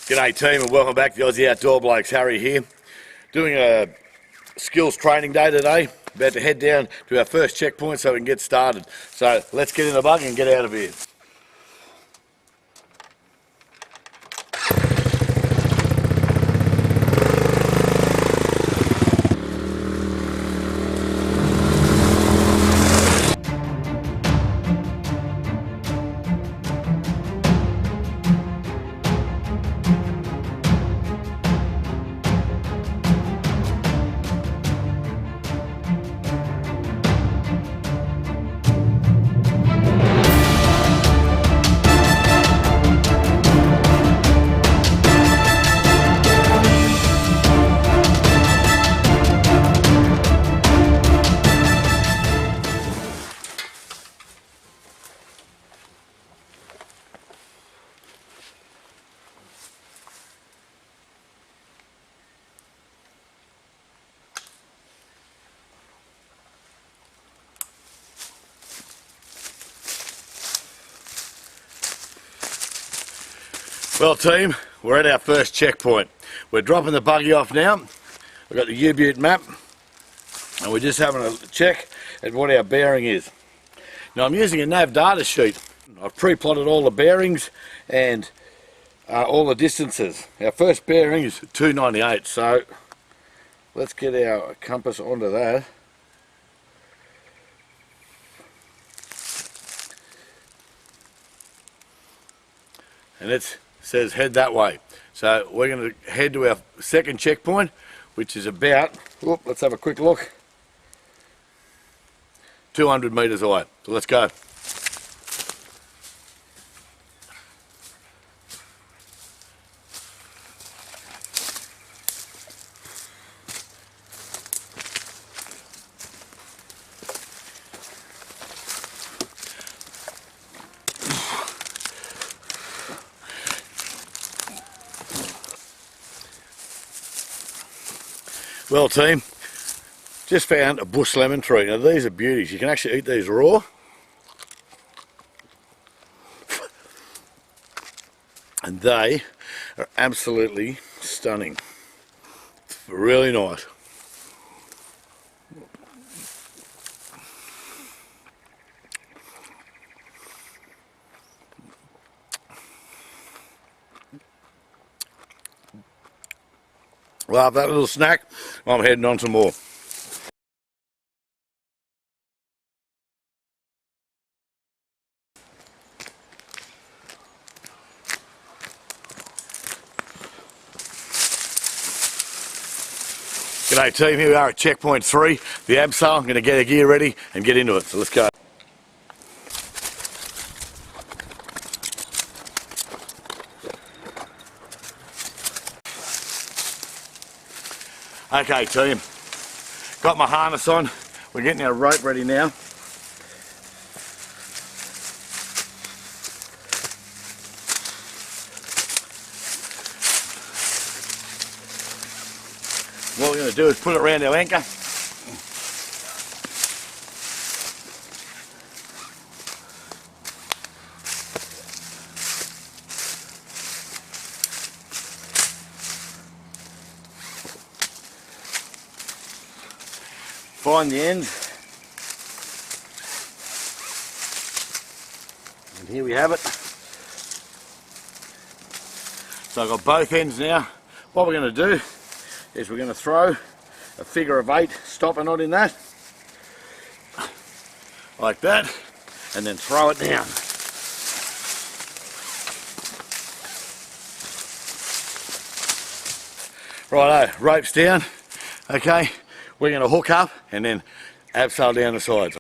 G'day team and welcome back to the Aussie Outdoor Blokes. Harry here, doing a skills training day today. About to head down to our first checkpoint so we can get started. So let's get in the bug and get out of here. Well team, we're at our first checkpoint. We're dropping the buggy off now. We've got the U-Butte map and we're just having a check at what our bearing is. Now I'm using a nav data sheet. I've pre-plotted all the bearings and all the distances. Our first bearing is 298, so let's get our compass onto that. And it says head that way. So we're going to head to our second checkpoint, which is about, let's have a quick look, 200 metres away. So let's go. Well team, just found a bush lemon tree. Now these are beauties. You can actually eat these raw. And they are absolutely stunning. Really nice. Well, after that little snack, I'm heading on some more. G'day team, here we are at checkpoint 3, the Absol. I'm going to get our gear ready and get into it, so let's go. Okay team, got my harness on, we're getting our rope ready now. What we're going to do is put it around our anchor. Find the end, and here we have it. So I've got both ends now. What we're going to do is we're going to throw a figure of 8 stopper knot in that, like that, and then throw it down. Righto, rope's down. Okay, we're going to hook up and then abseil down the sides.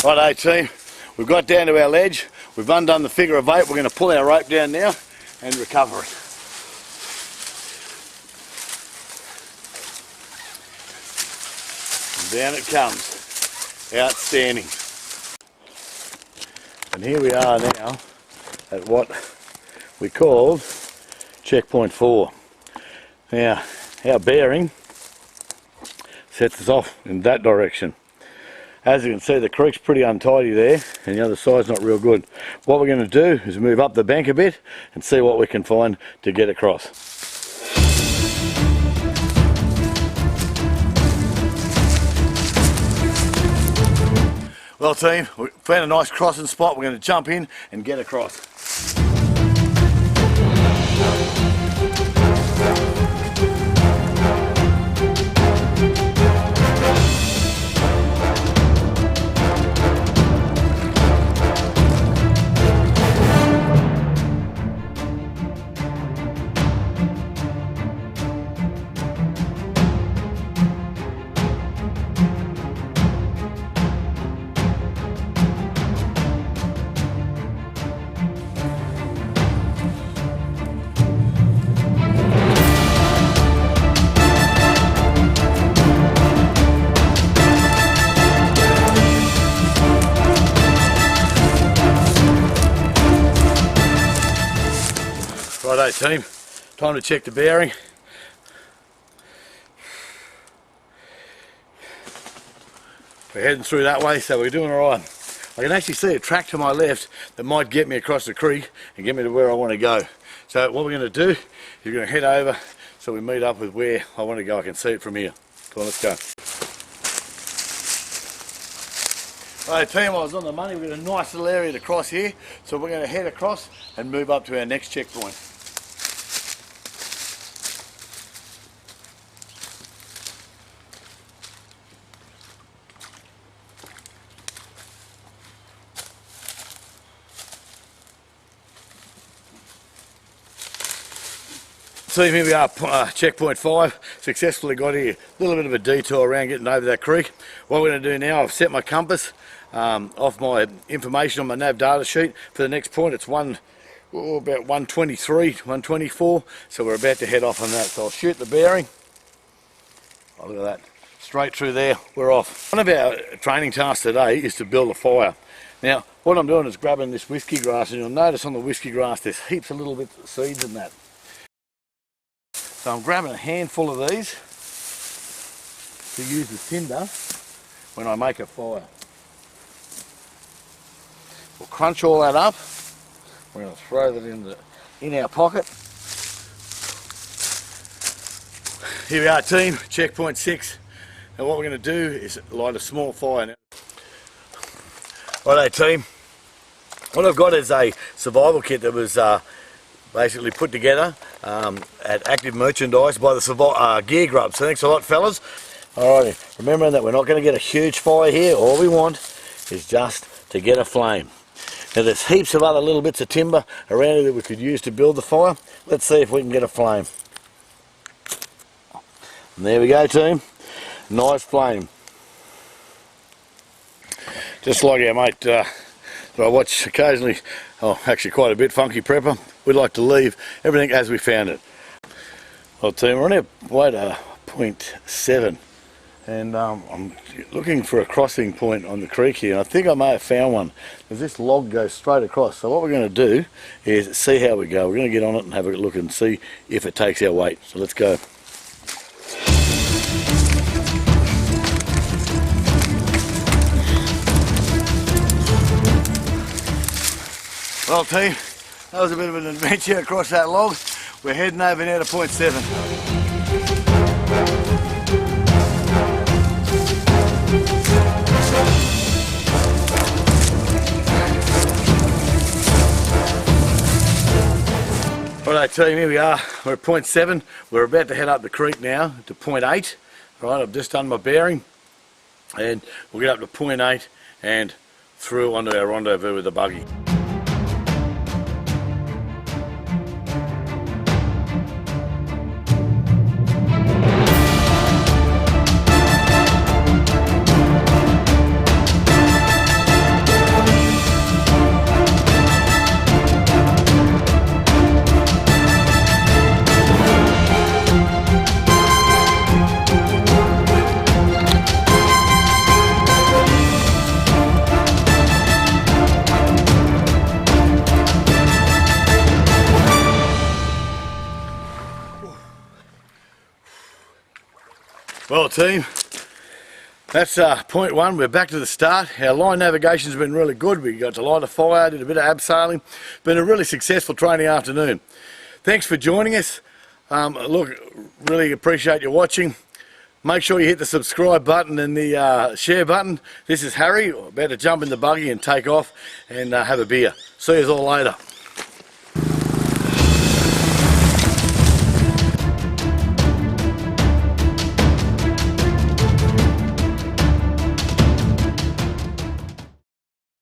Righto team, we've got down to our ledge, we've undone the figure of 8, we're going to pull our rope down now and recover it. And down it comes. Outstanding. And here we are now at what we called checkpoint 4. Now, our bearing sets us off in that direction. As you can see, the creek's pretty untidy there, and the other side's not real good. What we're going to do is move up the bank a bit and see what we can find to get across. Well team, we found a nice crossing spot. We're going to jump in and get across. Righto team, time to check the bearing. We're heading through that way, so we're doing alright. I can actually see a track to my left that might get me across the creek and get me to where I want to go. So what we're going to do is we're going to head over so we meet up with where I want to go. I can see it from here. Come on, let's go. Alright team, I was on the money. We've got a nice little area to cross here, so we're going to head across and move up to our next checkpoint. So here we are, checkpoint 5, successfully got here. A little bit of a detour around getting over that creek. What we're going to do now, I've set my compass off my information on my nav data sheet. For the next point, it's about 123, 124, so we're about to head off on that. So I'll shoot the bearing. Oh, look at that, straight through there, we're off. One of our training tasks today is to build a fire. Now, what I'm doing is grabbing this whiskey grass, and you'll notice on the whiskey grass there's heaps of little bits of seeds in that. So I'm grabbing a handful of these to use as tinder when I make a fire. We'll crunch all that up. We're going to throw that in our pocket. Here we are team, checkpoint 6. Now what we're going to do is light a small fire now. Righto team, what I've got is a survival kit that was basically put together at Active Merchandise by the Gear Grub. So thanks a lot fellas. Alrighty, remembering that we're not going to get a huge fire here, all we want is just to get a flame. Now there's heaps of other little bits of timber around here that we could use to build the fire. Let's see if we can get a flame. And there we go team, nice flame. Just like our mate that I watch occasionally, oh actually quite a bit, Funky Prepper, we'd like to leave everything as we found it. Well team, we're on our way to point 7 and I'm looking for a crossing point on the creek here, and I think I may have found one. This log goes straight across, so what we're going to do is see how we go. We're going to get on it and have a look and see if it takes our weight. So let's go. Well team, that was a bit of an adventure across that log. We're heading over now to point 7. Alright team, here we are. We're at point 7. We're about to head up the creek now to point 8. Right, I've just done my bearing and we'll get up to point 8 and through onto our rendezvous with the buggy. Well, team, that's point one. We're back to the start. Our line navigation's been really good. We got to light a fire, did a bit of abseiling. Been a really successful training afternoon. Thanks for joining us. Look, really appreciate you watching. Make sure you hit the subscribe button and the share button. This is Harry, about to jump in the buggy and take off and have a beer. See you all later.